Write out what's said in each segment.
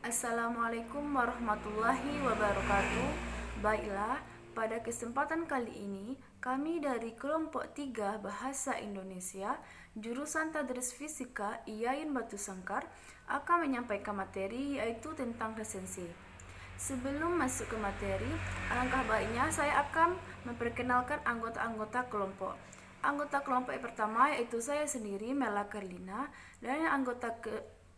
Assalamualaikum warahmatullahi wabarakatuh. Baiklah, pada kesempatan kali ini kami dari kelompok 3 Bahasa Indonesia jurusan Tadris Fisika IAIN Batu Sangkar akan menyampaikan materi yaitu tentang resensi. Sebelum masuk ke materi, alangkah baiknya saya akan memperkenalkan anggota-anggota kelompok. Anggota kelompok yang pertama yaitu saya sendiri, Mela Karlina, dan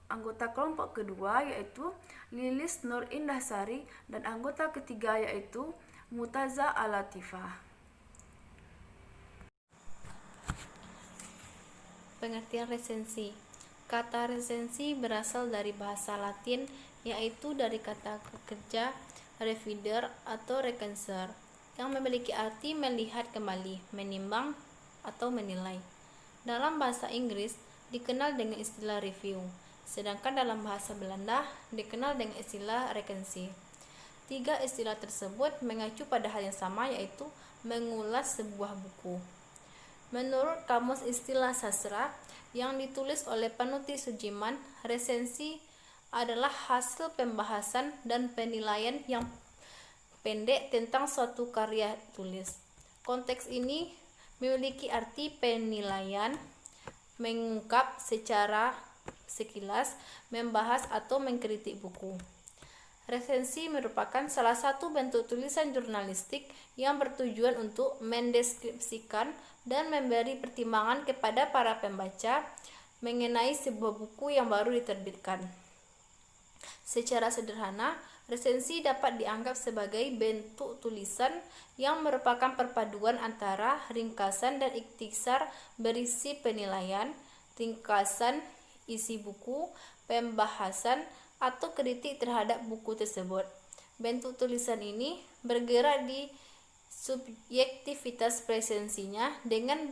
anggota kelompok kedua yaitu Lilis Nur Indahsari, dan anggota ketiga yaitu Mutaza Alatifah. Pengertian resensi. Kata resensi berasal dari bahasa Latin, yaitu dari kata kerja revider atau recenser, yang memiliki arti melihat kembali, menimbang, atau menilai. Dalam bahasa Inggris dikenal dengan istilah review, sedangkan dalam bahasa Belanda dikenal dengan istilah recensie. Tiga istilah tersebut mengacu pada hal yang sama, yaitu mengulas sebuah buku. Menurut Kamus Istilah Sastra yang ditulis oleh Panuti Sujiman, resensi adalah hasil pembahasan dan penilaian yang pendek tentang suatu karya tulis. Konteks ini memiliki arti penilaian, mengungkap secara sekilas, membahas atau mengkritik buku. Resensi merupakan salah satu bentuk tulisan jurnalistik yang bertujuan untuk mendeskripsikan dan memberi pertimbangan kepada para pembaca mengenai sebuah buku yang baru diterbitkan. Secara sederhana, resensi dapat dianggap sebagai bentuk tulisan yang merupakan perpaduan antara ringkasan dan ikhtisar berisi penilaian, ringkasan isi buku, pembahasan, atau kritik terhadap buku tersebut. Bentuk tulisan ini bergerak di subjektivitas presensinya dengan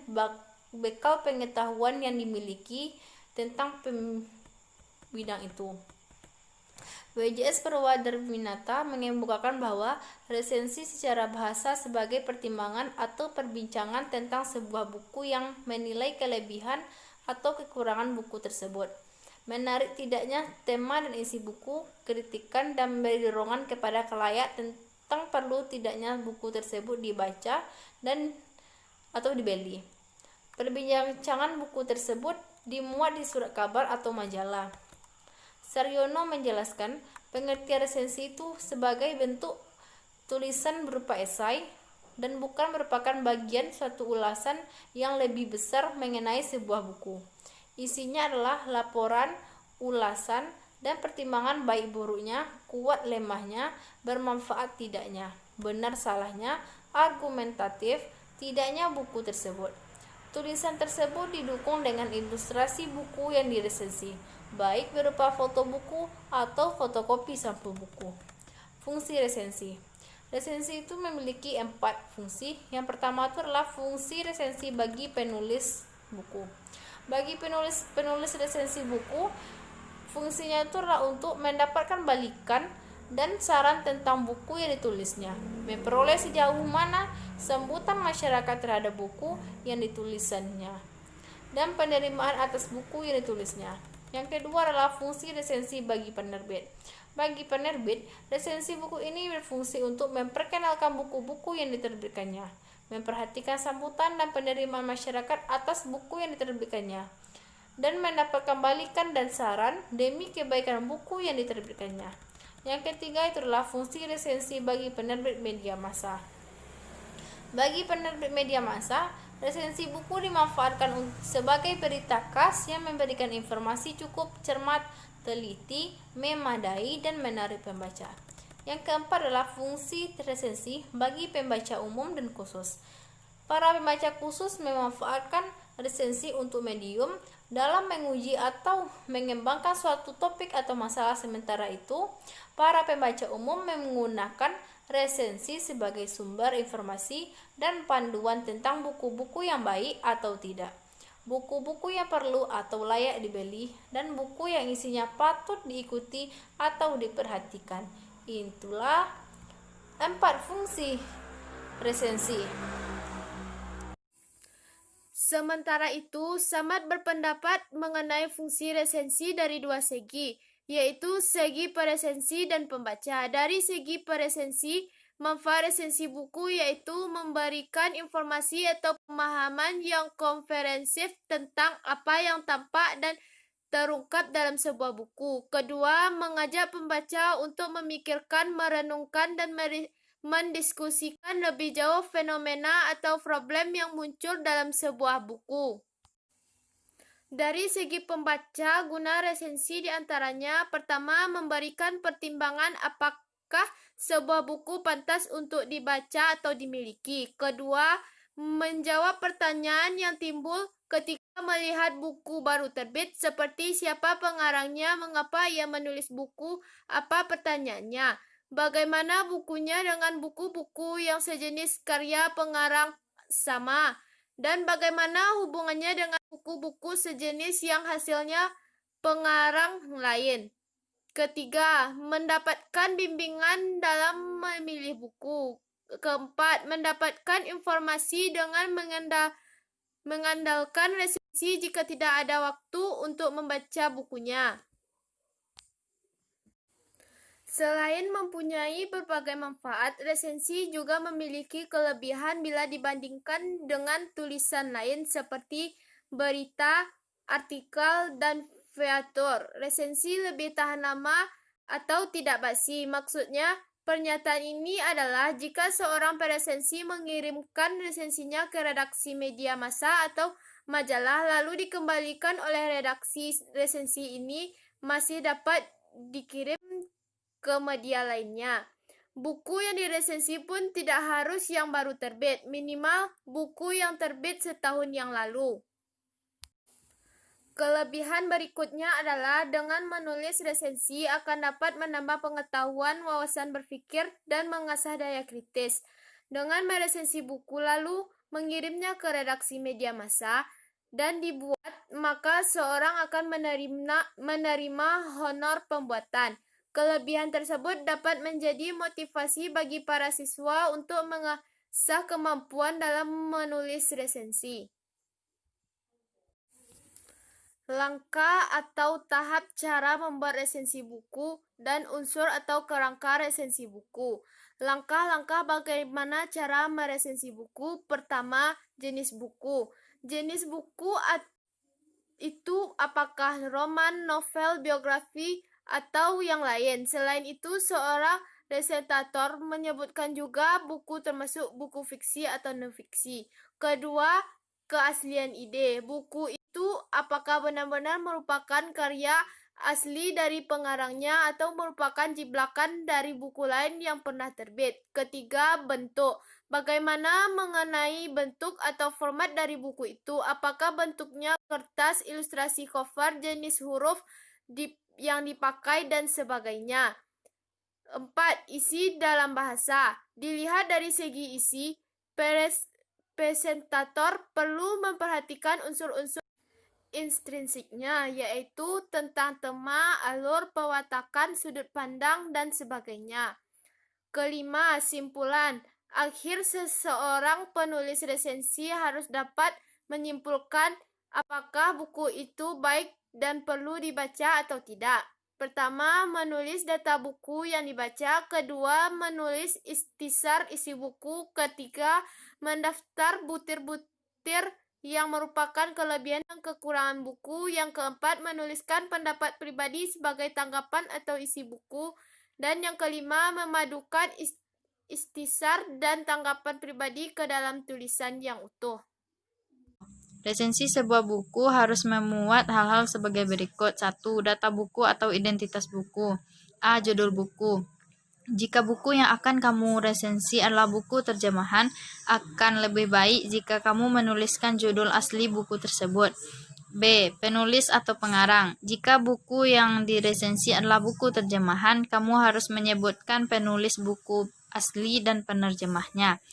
bekal pengetahuan yang dimiliki tentang bidang itu. WJS Purwadarminata mengemukakan bahwa resensi secara bahasa sebagai pertimbangan atau perbincangan tentang sebuah buku yang menilai kelebihan atau kekurangan buku tersebut, menarik tidaknya tema dan isi buku, kritikan, dan memberi dorongan kepada khalayak tentang perlu tidaknya buku tersebut dibaca dan atau dibeli. Perbincangan buku tersebut dimuat di surat kabar atau majalah. Saryono menjelaskan pengertian resensi itu sebagai bentuk tulisan berupa esai dan bukan merupakan bagian suatu ulasan yang lebih besar mengenai sebuah buku. Isinya adalah laporan, ulasan, dan pertimbangan baik buruknya, kuat lemahnya, bermanfaat tidaknya, benar salahnya, argumentatif tidaknya buku tersebut. Tulisan tersebut didukung dengan ilustrasi buku yang diresensi, baik berupa foto buku atau fotokopi sampul buku. Fungsi resensi. Resensi itu memiliki 4 fungsi. Yang pertama itu adalah fungsi resensi bagi penulis buku. Bagi penulis resensi buku, fungsinya itu adalah untuk mendapatkan balikan dan saran tentang buku yang ditulisnya, memperoleh sejauh mana sambutan masyarakat terhadap buku yang ditulisannya, dan penerimaan atas buku yang ditulisnya. Yang kedua adalah fungsi resensi bagi penerbit. Bagi penerbit, resensi buku ini berfungsi untuk memperkenalkan buku-buku yang diterbitkannya, memperhatikan sambutan dan penerimaan masyarakat atas buku yang diterbitkannya, dan mendapatkan balikan dan saran demi kebaikan buku yang diterbitkannya. Yang ketiga itu adalah fungsi resensi bagi penerbit media massa. Bagi penerbit media massa, resensi buku dimanfaatkan sebagai berita khas yang memberikan informasi cukup, cermat, teliti, memadai, dan menarik pembaca. Yang keempat adalah fungsi resensi bagi pembaca umum dan khusus. Para pembaca khusus memanfaatkan resensi untuk medium dalam menguji atau mengembangkan suatu topik atau masalah. Sementara itu, para pembaca umum menggunakan resensi sebagai sumber informasi dan panduan tentang buku-buku yang baik atau tidak, buku-buku yang perlu atau layak dibeli, dan buku yang isinya patut diikuti atau diperhatikan. Itulah 4 fungsi resensi. Sementara itu, Samad berpendapat mengenai fungsi resensi dari 2 segi. yaitu segi presensi dan pembaca. Dari segi presensi, manfaat resensi buku yaitu memberikan informasi atau pemahaman yang komprehensif tentang apa yang tampak dan terungkap dalam sebuah buku. Kedua, mengajak pembaca untuk memikirkan, merenungkan, dan mendiskusikan lebih jauh fenomena atau problem yang muncul dalam sebuah buku. Dari segi pembaca, guna resensi diantaranya: pertama, memberikan pertimbangan apakah sebuah buku pantas untuk dibaca atau dimiliki. Kedua, menjawab pertanyaan yang timbul ketika melihat buku baru terbit, seperti siapa pengarangnya, mengapa ia menulis buku, apa pertanyaannya, bagaimana bukunya dengan buku-buku yang sejenis karya pengarang sama, dan bagaimana hubungannya dengan buku-buku sejenis yang hasilnya pengarang lain. Ketiga, mendapatkan bimbingan dalam memilih buku. Keempat, mendapatkan informasi dengan mengandalkan resensi jika tidak ada waktu untuk membaca bukunya. Selain mempunyai berbagai manfaat, resensi juga memiliki kelebihan bila dibandingkan dengan tulisan lain seperti berita, artikel, dan featur. Resensi lebih tahan lama atau tidak basi. Maksudnya, pernyataan ini adalah jika seorang peresensi mengirimkan resensinya ke redaksi media massa atau majalah, lalu dikembalikan oleh redaksi, resensi ini masih dapat dikirim ke media lainnya. Buku yang diresensi pun tidak harus yang baru terbit, minimal buku yang terbit setahun yang lalu. Kelebihan berikutnya adalah dengan menulis resensi akan dapat menambah pengetahuan, wawasan berpikir, dan mengasah daya kritis. Dengan meresensi buku lalu mengirimnya ke redaksi media massa dan dibuat, maka seorang akan menerima honor pembuatan. Kelebihan tersebut dapat menjadi motivasi bagi para siswa untuk mengasah kemampuan dalam menulis resensi. Langkah atau tahap cara membuat resensi buku dan unsur atau kerangka resensi buku. Langkah-langkah bagaimana cara meresensi buku. Pertama, jenis buku. Jenis buku itu apakah roman, novel, biografi, atau yang lain. Selain itu, seorang resentator menyebutkan juga buku termasuk buku fiksi atau non-fiksi. Kedua, keaslian ide. Buku itu apakah benar-benar merupakan karya asli dari pengarangnya atau merupakan ciptakan dari buku lain yang pernah terbit. Ketiga, bentuk. Bagaimana mengenai bentuk atau format dari buku itu? Apakah bentuknya kertas, ilustrasi cover, jenis huruf yang dipakai, dan sebagainya. 4. Isi dalam bahasa. Dilihat dari segi isi, presentator perlu memperhatikan unsur-unsur intrinsiknya, yaitu tentang tema, alur, pewatakan, sudut pandang, dan sebagainya. Kelima, simpulan. Akhir, seseorang penulis resensi harus dapat menyimpulkan apakah buku itu baik dan perlu dibaca atau tidak. Pertama, menulis data buku yang dibaca. Kedua, menulis ikhtisar isi buku. Ketiga, mendaftar butir-butir yang merupakan kelebihan dan kekurangan buku. Yang keempat, menuliskan pendapat pribadi sebagai tanggapan atau isi buku. Dan yang kelima, memadukan ikhtisar dan tanggapan pribadi ke dalam tulisan yang utuh. Resensi sebuah buku harus memuat hal-hal sebagai berikut. 1. Data buku atau identitas buku. A. Judul buku. Jika buku yang akan kamu resensi adalah buku terjemahan, akan lebih baik jika kamu menuliskan judul asli buku tersebut. B. Penulis atau pengarang. Jika buku yang diresensi adalah buku terjemahan, kamu harus menyebutkan penulis buku asli dan penerjemahnya.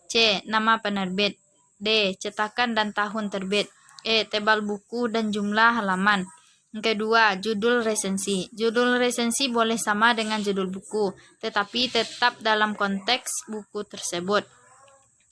C. Nama penerbit. D. Cetakan dan tahun terbit. E. Tebal buku dan jumlah halaman. Kedua, judul resensi. Judul resensi boleh sama dengan judul buku, tetapi tetap dalam konteks buku tersebut.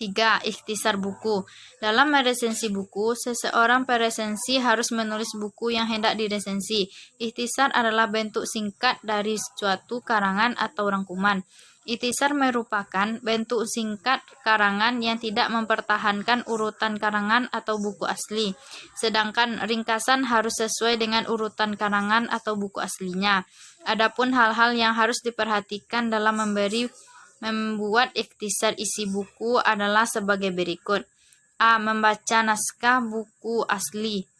3. Ikhtisar buku. Dalam meresensi buku, seseorang peresensi harus menulis buku yang hendak diresensi. Ikhtisar adalah bentuk singkat dari suatu karangan atau rangkuman. Ikhtisar merupakan bentuk singkat karangan yang tidak mempertahankan urutan karangan atau buku asli. Sedangkan ringkasan harus sesuai dengan urutan karangan atau buku aslinya. Adapun hal-hal yang harus diperhatikan dalam membuat ikhtisar isi buku adalah sebagai berikut. A. Membaca naskah buku asli.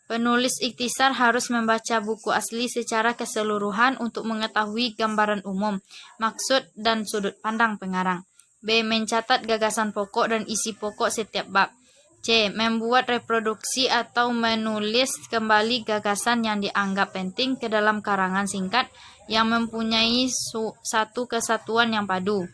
Penulis ikhtisar harus membaca buku asli secara keseluruhan untuk mengetahui gambaran umum, maksud, dan sudut pandang pengarang. B. Mencatat gagasan pokok dan isi pokok setiap bab. C. Membuat reproduksi atau menulis kembali gagasan yang dianggap penting ke dalam karangan singkat yang mempunyai satu kesatuan yang padu.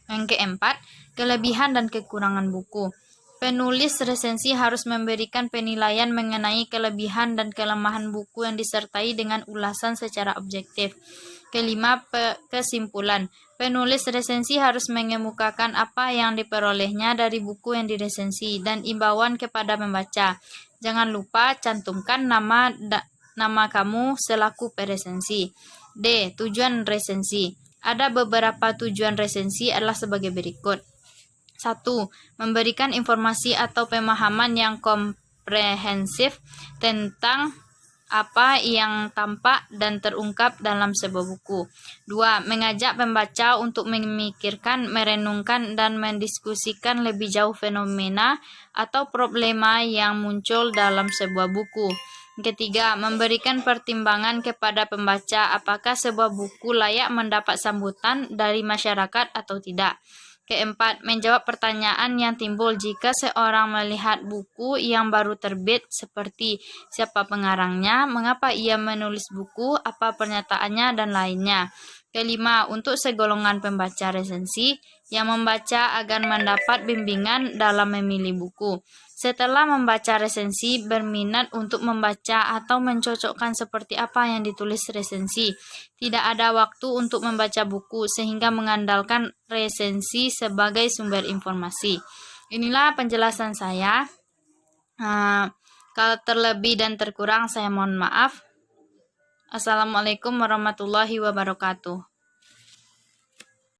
Yang keempat, kelebihan dan kekurangan buku. Penulis resensi harus memberikan penilaian mengenai kelebihan dan kelemahan buku yang disertai dengan ulasan secara objektif. Kelima, kesimpulan. Penulis resensi harus mengemukakan apa yang diperolehnya dari buku yang diresensi dan imbauan kepada pembaca. Jangan lupa cantumkan nama kamu selaku peresensi. D. Tujuan resensi. Ada beberapa tujuan resensi adalah sebagai berikut. 1. Memberikan informasi atau pemahaman yang komprehensif tentang apa yang tampak dan terungkap dalam sebuah buku. 2. Mengajak pembaca untuk memikirkan, merenungkan, dan mendiskusikan lebih jauh fenomena atau problema yang muncul dalam sebuah buku. Ketiga, memberikan pertimbangan kepada pembaca apakah sebuah buku layak mendapat sambutan dari masyarakat atau tidak. Keempat, menjawab pertanyaan yang timbul jika seorang melihat buku yang baru terbit seperti siapa pengarangnya, mengapa ia menulis buku, apa pernyataannya, dan lainnya. Kelima, untuk segolongan pembaca resensi yang membaca agar mendapat bimbingan dalam memilih buku. Setelah membaca resensi, berminat untuk membaca atau mencocokkan seperti apa yang ditulis resensi. Tidak ada waktu untuk membaca buku sehingga mengandalkan resensi sebagai sumber informasi. Inilah penjelasan saya. Kalau terlebih dan terkurang saya mohon maaf. Assalamualaikum warahmatullahi wabarakatuh.